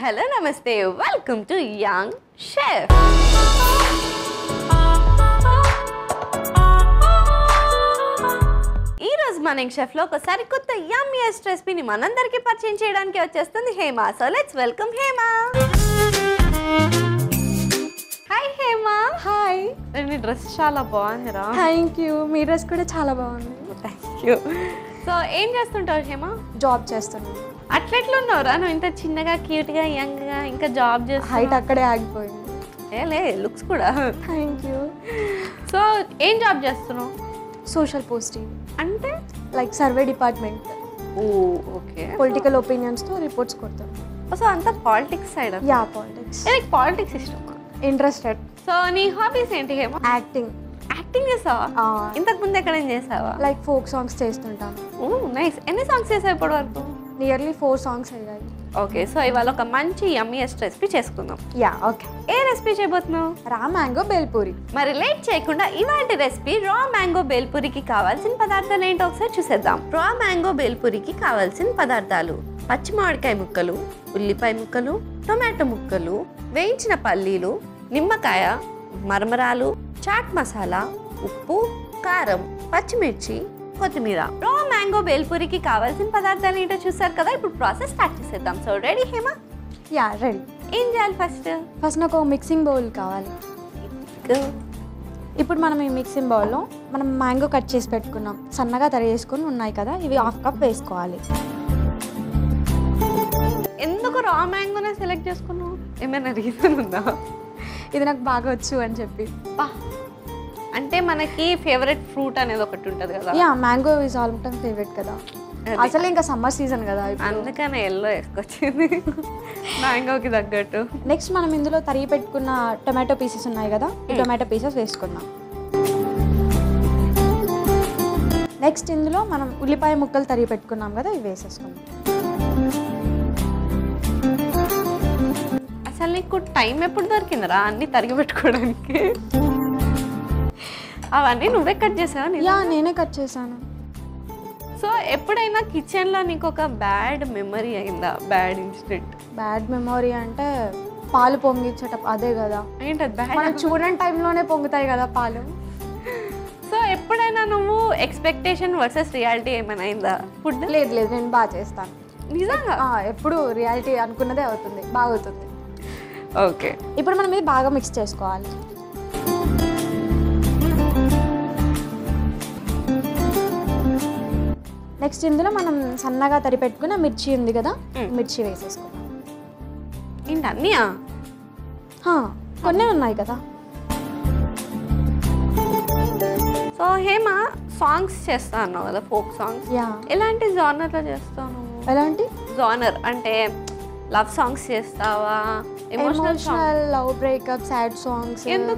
hello, namaste. Welcome to Young Chef. ఈ రోజు మన యంగ్ షెఫ్ లో ఒక సరికొత్త యమ్మీయెస్ట్ రెసిపీని మనందరికీ పరిచయం చేయడానికి వచ్చేస్తుంది Hema. So let's welcome Hema. Hi Hema. Hi. నీ డ్రెస్ చాలా బాగుందిరా. Thank you. మీ డ్రెస్ కూడా చాలా బాగుంది. Thank you. సో ఏం చేస్తుంటావు హేమ? జాబ్ చేస్తున్నాను. అట్లెట్లున్నావురా నువ్వు? ఇంత చిన్నగా క్యూట్గా యంగ్గా ఇంకా జాబ్ చేస్తా. హైట్ అక్కడే ఆగిపోయింది. లే లుక్స్ కూడా. Thank you. సో ఏం జాబ్ చేస్తున్నావు? సోషల్ పోస్టింగ్ అంటే లైక్ సర్వే డిపార్ట్మెంట్. ఓ ఓకే. పొలిటికల్ ఒపీనియన్స్తో రిపోర్ట్స్ కొడతాం. సో అంతా పాలిటిక్స్ సైడ్? Yeah, politics. నీకు పాలిటిక్స్ ఇష్టమా? ఇంట్రెస్టెడ్. సో నీ హాబీస్ ఏంటి హేమ? యాక్టింగ్. యాక్టింగ్ చేసావా? ఇంతకు ముందు ఎక్కడేం చేసావా? లైక్ ఫోక్ సాంగ్స్ చేస్తుంటాను. ఓ నైస్. ఎన్ని సాంగ్స్ చేసావు ఇప్పటి వరకు? నియర్లీ 4 సాంగ్స్ అయ్యాయి. ఓకే. సో ఇవాళ ఒక మంచి యమ్మీయెస్ట్ రెసిపీ చేసుకుందాం. Yeah okay. ఏ రెసిపీ చేయబోతున్నావు? Raw mango bhelpuri. మరి లేట్ చేయకుండా ఇవాంటి రెసిపీ రా మ్యాంగో బేల్పూరికి కావాల్సిన పదార్థాలు ఏంటో ఒకసారి చూసేద్దాం. రా మ్యాంగో బేల్పూరికి కావాల్సిన పదార్థాలు: పచ్చి మామిడికాయ ముక్కలు, ఉల్లిపాయ ముక్కలు, టొమాటో ముక్కలు, వేయించిన పల్లీలు, నిమ్మకాయ, మరమరాలు, చాట్ మసాలా, ఉప్పు, కారం, పచ్చిమిర్చి, కొత్తిమీర. రా మ్యాంగో బేల్పూరికి కావాల్సిన పదార్థాలు ఏంటో చూసారు కదా. ఇప్పుడు ప్రాసెస్ స్టార్ట్ చేసేద్దాం. So ready Hema? Yeah ready. ఏం చేయాలి ఫస్ట్? నాకు ఒక మిక్సింగ్ బౌల్ కావాలి. ఇప్పుడు మనం ఈ మిక్సింగ్ బౌల్లో మనం మ్యాంగో కట్ చేసి పెట్టుకున్నాం, సన్నగా తరిగేసుకొని ఉన్నాయి కదా, ఇవి 1/2 కప్ వేసుకోవాలి. ఎందుకు రా మ్యాంగోనే సెలెక్ట్ చేసుకున్నావు? ఏమైనా రీజన్ ఉందా? ఇది నాకు బాగా వచ్చు అని చెప్పి. అంటే మనకి ఫేవరెట్ ఫ్రూట్ అనేది ఒకటి ఉంటుంది కదా. Yeah, mango is all time favourite కదా. అసలు ఇంకా సమ్మర్ సీజన్ కదా, అందుకనే ఎల్లో వేసుకొచ్చింది మ్యాంగోకి తగ్గట్టు. నెక్స్ట్ మనం ఇందులో తరిగి పెట్టుకున్న టొమాటో పీసెస్ ఉన్నాయి కదా, ఈ టొమాటో పీసెస్ వేసుకుందాం. నెక్స్ట్ ఇందులో మనం ఉల్లిపాయ ముక్కలు తరిగి పెట్టుకున్నాం కదా, ఇవి వేసేసుకుందాం. అసలు నీకు టైం ఎప్పుడు దొరికిందిరా అన్ని తరిగి పెట్టుకోవడానికి? అవన్నీ నువ్వే కట్ చేసావా? యా, నేనే కట్ చేశాను. సో ఎప్పుడైనా కిచెన్లో నీకు ఒక బ్యాడ్ మెమరీ అయిందా? Bad incident? బ్యాడ్ మెమొరీ అంటే పాలు పొంగిచ్చేట అదే కదా. ఏంటది బ్యాడ్? మనం చూడని టైంలోనే పొంగుతాయి కదా పాలు. సో ఎప్పుడైనా నువ్వు ఎక్స్పెక్టేషన్ వర్సెస్ రియాలిటీ ఏమైనా అయిందా ఫుడ్? లేదు లేదు, నేను బాగా చేస్తాను నిజంగా. ఎప్పుడు రియాలిటీ అనుకున్నదే అవుతుంది, బాగా అవుతుంది. ఓకే. ఇప్పుడు మనం ఇది బాగా మిక్స్ చేసుకోవాలి. నెక్స్ట్ ఇందులో మనం సన్నగా తరి పెట్టుకున్న మిర్చి ఉంది కదా, మిర్చి వేసేసుకుందాం. ఏంటి అన్నీయా? కొన్ని ఉన్నాయి కదా. సో హేమ, సాంగ్స్ చేస్తా అన్నావు కదా, ఫోక్ సాంగ్స్. యా. ఎలాంటి జానర్లో చేస్తావు? ఎలాంటి జానర్ అంటే లవ్ సాంగ్స్ చేస్తావా? Emotional, love breakup, sad songs. లేదు,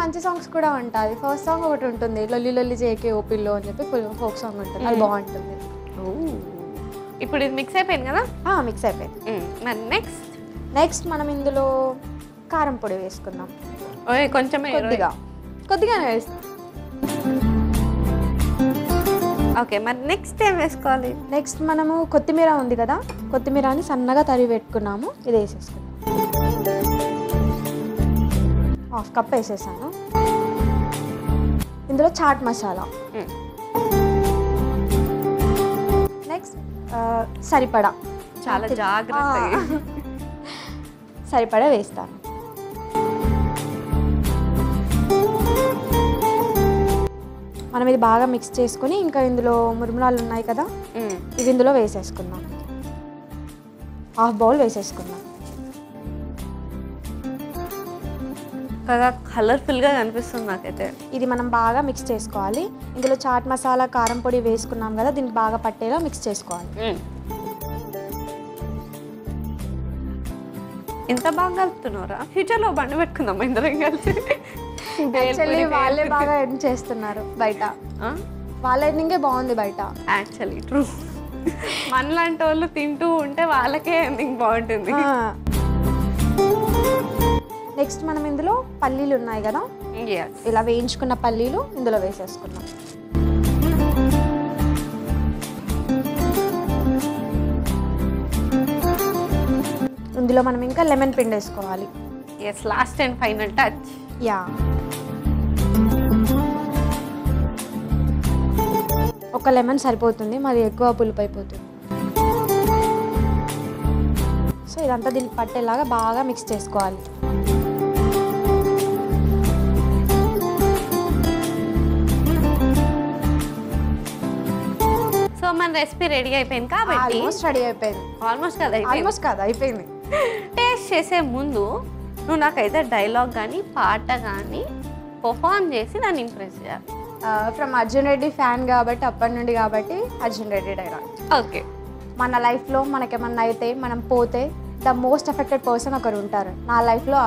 మంచి సాంగ్స్ కూడా ఉంటాయి. ఫస్ట్ సాంగ్ ఒకటి ఉంటుంది, లొల్లి లొల్లి జేకే ఓపిల్లో అని చెప్పి ఫోక్ సాంగ్ ఉంటుంది, అది బాగుంటుంది. ఇప్పుడు ఇది మిక్స్ అయిపోయింది కదా? మిక్స్ అయిపోయింది. మరి నెక్స్ట్ మనం ఇందులో కారం పొడి వేసుకుందాం. కొంచెం కొద్దిగానే వేస్తాం. ఓకే. మరి నెక్స్ట్ ఏం వేసుకోవాలి? నెక్స్ట్ మనము కొత్తిమీర ఉంది కదా, కొత్తిమీరని సన్నగా తరిగి పెట్టుకున్నాము, ఇది వేసేసుకున్నాం. 1/2 కప్ వేసేసాను. ఇందులో చాట్ మసాలా. నెక్స్ట్ సరిపడా, చాలా జాగ్రత్తగా సరిపడా వేస్తాను. మనం ఇది బాగా మిక్స్ చేసుకొని ఇంకా ఇందులో మురుమురాలు ఉన్నాయి కదా, ఇవి ఇందులో వేసేసుకుందాం. 1/2 బౌల్ వేసేసుకుందాం. కలర్ఫుల్గా కనిపిస్తుంది నాకైతే. ఇది మనం బాగా మిక్స్ చేసుకోవాలి. ఇందులో చాట్ మసాలా, కారం పొడి వేసుకున్నాం కదా, దీనికి బాగా పట్టేలా మిక్స్ చేసుకోవాలి. ఎంత బాగా కలుపుతున్నారా? ఫ్యూచర్లో బండి పెట్టుకుందాం ఇందరం కలిసి. యాక్చువల్లీ వాళ్ళే బాగా ఎర్న్ చేస్తున్నారు బయట. వాళ్ళ ఎర్నింగే బాగుంది బయట. Actually true. మనలాంటి వాళ్ళు తింటూ ఉంటే వాళ్ళకే ఎర్నింగ్ బాగుంటుంది. నెక్స్ట్ మనం ఇందులో పల్లీలు ఉన్నాయి కదా, ఇలా వేయించుకున్న పల్లీలు ఇందులో వేసేసుకున్నాం. ఇందులో మనం ఇంకా లెమన్ పిండి వేసుకోవాలి. Yes, last and final touch. Yeah, ఒక లెమన్ సరిపోతుంది, మరి ఎక్కువ పులుపు అయిపోతుంది. సో ఇదంతా దీనికి పట్టేలాగా బాగా మిక్స్ చేసుకోవాలి. సో మన రెసిపీ రెడీ అయిపోయింది కాబట్టి ఆల్మోస్ట్ రెడీ అయిపోయింది. ఆల్మోస్ట్ కదా అయిపోయింది. టేస్ట్ చేసే ముందు నువ్వు నాకైతే డైలాగ్ కానీ పాట కానీ పర్ఫామ్ చేసి నన్ను ఇంప్రెస్ చేయాలి. ఫ్రమ్ అర్జున్ రెడ్డి ఫ్యాన్ కాబట్టి అప్పటి నుండి కాబట్టి అర్జున్ రెడ్డి డైలాగ్. ఓకే. మన లైఫ్లో మనకేమన్నా అయితే మనం పోతే ద మోస్ట్ ఎఫెక్టెడ్ పర్సన్ ఒకరు ఉంటారు. నా లైఫ్లో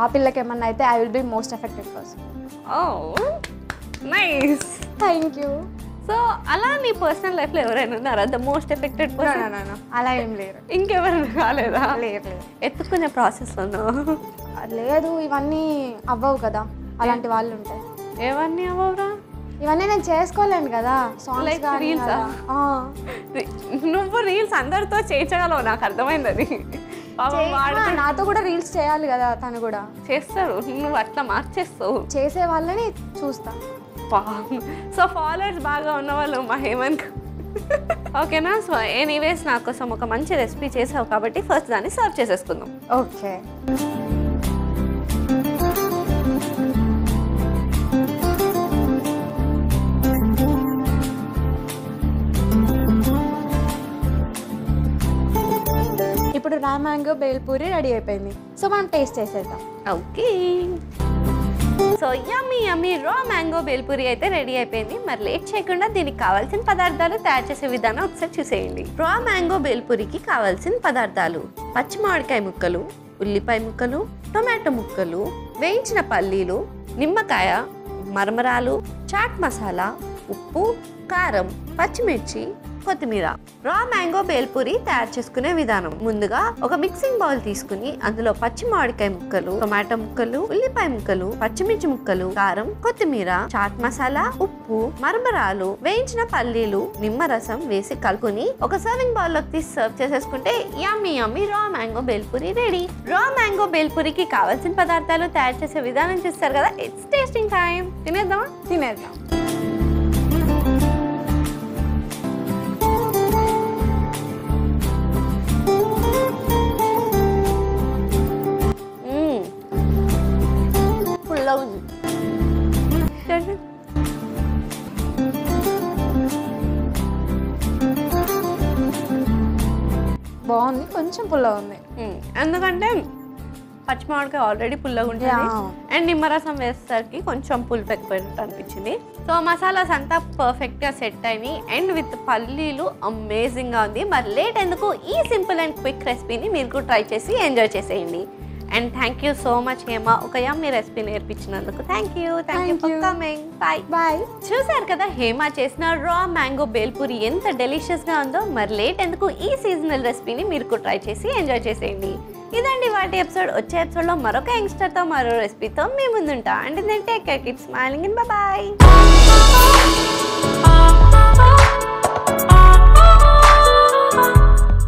ఆ పిల్లకి ఏమన్నా అయితే I will be most affected person. Oh nice, thank you. So అలా నీ పర్సనల్ లైఫ్లో ఎవరైనా ఉన్నారా ద మోస్ట్ ఎఫెక్టెడ్ పర్సన్? అలా ఏం లేరు. ఇంకెవరైనా కాలేదా? లేదు. ఎత్తుకునే ప్రాసెస్లోనో? లేదు, ఇవన్నీ అవ్వవు కదా, అలాంటి వాళ్ళు ఉంటాయి. ఏవన్నీ అవ్వరా? ఇవన్నీ నేను చేసుకోలేను కదా. Like reels ఆ? నువ్వు రీల్స్ అందరితో చేయించగలవు, నాకు అర్థమైంది అది. నాతో కూడా రీల్స్ చేయాలి కదా, తను కూడా చేస్తారు. నువ్వు అట్లా మార్చేస్తావు. చేసే వాళ్ళని చూస్తా. సో ఫాలోవర్స్ బాగా ఉన్న వాళ్ళు మా హేమంత్. ఓకేనా? సో ఎనీవేస్ నా కోసం ఒక మంచి రెసిపీ చేసావు కాబట్టి ఫస్ట్ దాన్ని సర్వ్ చేసేసుకుందాం. ఓకే. ఇప్పుడు రా మ్యాంగో బేల్పూరి రెడీ అయిపోయింది. సో మనం టేస్ట్ చేసేద్దాం. Okay. So yummy yummy raw mango bhelpuri అయితే రెడీ అయిపోయింది. మరి లేట్ చేయకుండా దీనికి కావాల్సిన పదార్థాలు తయారు చేసే విధానం ఒకసారి చూసేయండి. రా మ్యాంగో బేల్పూరికి కావాల్సిన పదార్థాలు: పచ్చి మామిడికాయ ముక్కలు, ఉల్లిపాయ ముక్కలు, టొమాటో ముక్కలు, వేయించిన పల్లీలు, నిమ్మకాయ, మరమరాలు, చాట్ మసాలా, ఉప్పు, కారం, పచ్చిమిర్చి, కొత్తిమీర. రా మ్యాంగో బేల్పూరి తయారు చేసుకునే విధానం: ముందుగా ఒక మిక్సింగ్ బౌల్ తీసుకుని అందులో పచ్చి మామిడికాయ ముక్కలు, టొమాటో ముక్కలు, ఉల్లిపాయ ముక్కలు, పచ్చిమిర్చి ముక్కలు, కారం, కొత్తిమీర, చాట్ మసాలా, ఉప్పు, మరమరాలు, వేయించిన పల్లీలు, నిమ్మరసం వేసి కలుపుకొని ఒక సర్వింగ్ బౌల్ లోకి తీసి సర్వ్ చేసేసుకుంటే yummy yummy raw mango bhelpuri ready. Raw mango బేల్పూరికి కావాల్సిన పదార్థాలు తయారు చేసే విధానం చూస్తారు కదా. It's tasting time. తినేద్దామా? తినేద్దాం. బాగుంది, కొంచెం పుల్లగా ఉంది. ఎందుకంటే పచ్చి మామిడికాయ ఆల్రెడీ పుల్లగా ఉంటుంది అండ్ నిమ్మరసం వేసేసరికి కొంచెం పులుపు ఎక్కువైనట్టు అనిపించింది. సో మసాలాస్ అంతా పర్ఫెక్ట్గా సెట్ అయినాయి అండ్ విత్ పల్లీలు అమేజింగ్గా ఉంది. మరి లేట్ ఎందుకు, ఈ సింపుల్ అండ్ క్విక్ రెసిపీని మీరు కూడా ట్రై చేసి ఎంజాయ్ చేసేయండి. And thank you so much Hema, ఒక యమ్మీ రెసిపీ నేర్పించినందుకు. Thank you for coming. Bye. చూసారు కదా హేమ చేసిన రా మ్యాంగో బేల్పూరి ఎంత డెలిషియస్గా ఉందో. మరి లేట్ ఎందుకు, ఈ సీజనల్ రెసిపీని మీరు కూడా ట్రై చేసి ఎంజాయ్ చేసేయండి. ఇదండి వాటి ఎపిసోడ్. వచ్చే ఎపిసోడ్లో మరొక యంగ్స్టర్తో మరో రెసిపీతో మీ ముందుంటా. అంటే నేను take care, keep smiling and bye.